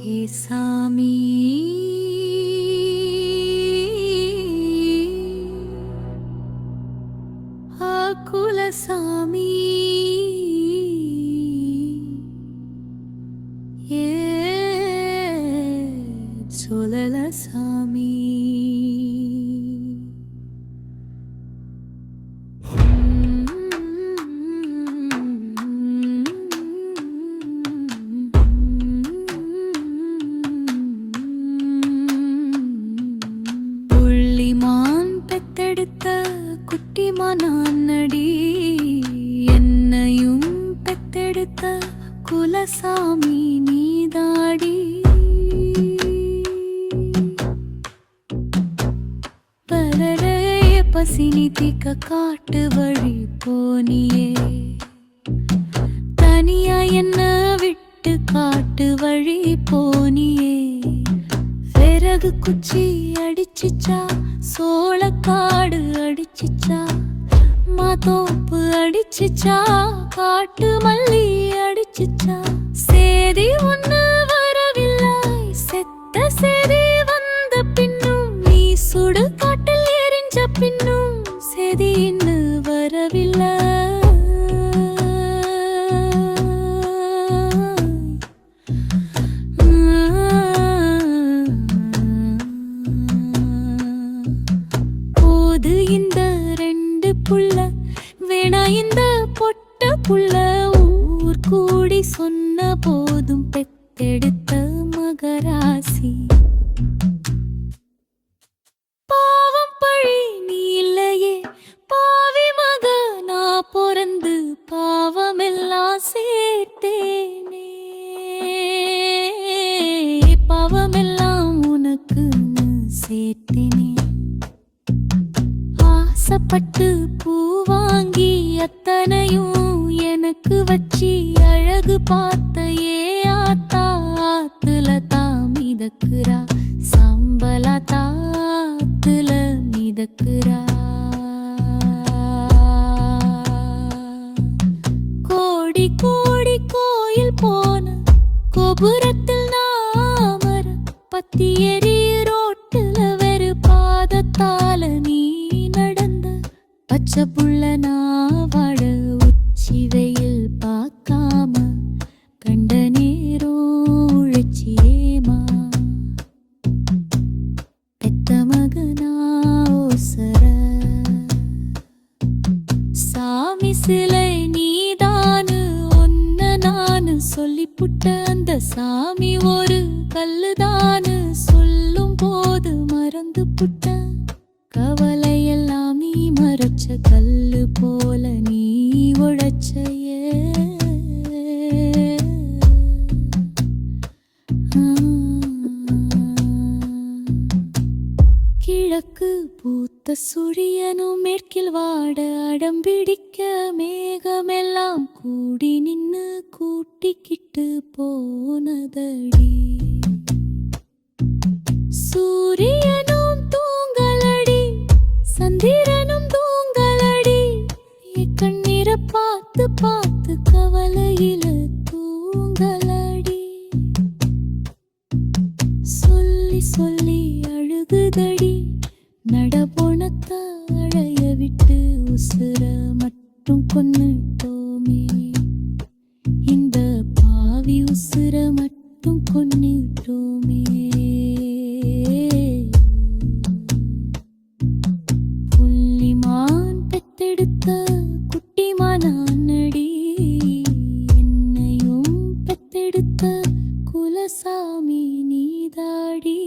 ஏ சாமி குலசாமி ஏ சொல்லல சாமி புள்ளிமான் பெத்தெடுத்த குட்டிமானடி என்னையும் பெத்தெடுத்த குலசாமி நீதாடி பலரைய பசினி தீக்க காட்டு வழி போனியே தனியா என்ன விட்டு காட்டு வழி போனியே விறகு குச்சி அடிச்சிச்சா சோளக்காடு அடிச்சிச்சா மாதோப்பு அடிச்சிச்சா காட்டு மல்லி அடிச்சிச்சா சேதி ஒண்ணு வரவில்லை செத்த சேதி வந்த பின்னும் நீ சுடு காட்டில் எரிஞ்ச பின்னும் சேதி இன்னும் வரவில்லை இந்த ரெண்டு புள்ள வேணா இந்த பொட்ட புள்ள ஊர் கூடி சொன்ன போதும் பெத்தெடுத்த மகராசி பாவம் பழி நீ இல்லையே பாவி மக நான் பொறந்து பாவமெல்லாம் சேர்த்தேனே பாவமெல்லாம் உனக்கு சேர்த்தேனே ஆசைப்பட்டு பூ வாங்கி அத்தனையும் எனக்கு வச்சி அழகு பார்த்த ஏ ஆத்தா ஆத்துல தான் மிதக்குறா சம்பளா தாத்துல மிதக்குறா கோடி கோடி கோயில் போன கோபுரத்தில் நாமர பத்தி எரி ரோட்டுல வெறு பாதத்தால நீ பச்சை புள்ள நான் வாழ உச்சி வெயில் பார்க்காம கண்ட நேரம் உழைச்சியேமா பெத்த மகனா ஓசர சாமி சிலை நீதானு ஒன்ன நானு சொல்லிப்புட்ட அந்த சாமி ஒரு கல்லுதானு சொல்லும் போது மறந்து புட்ட கவலையெல்லாம் நீ மறைச்ச கல்லு போல நீ உழைச்சையே கிழக்கு பூத்த சுழியனும் மேற்கில் வாட அடம்பிடிக்க மேகமெல்லாம் கூடி நின்னு கூட்டிக்கிட்டு போனதடி சூரியனும் தூங்கலடி சந்திரனும் தூங்கலடி கண்ணீர பார்த்து பார்த்து கவலையில தூங்கலடி சொல்லி சொல்லி அழுகுதடி நடபோனத்த அழைய விட்டு உசுர மட்டும் கொன்னுட்டோமே இந்த பாவி உசுர மட்டும் கொன்னுட்டோமே பெத்தெடுத்த குட்டிமானடி என்னையும் பெத்தெடுத்த குலசாமி நீதாடி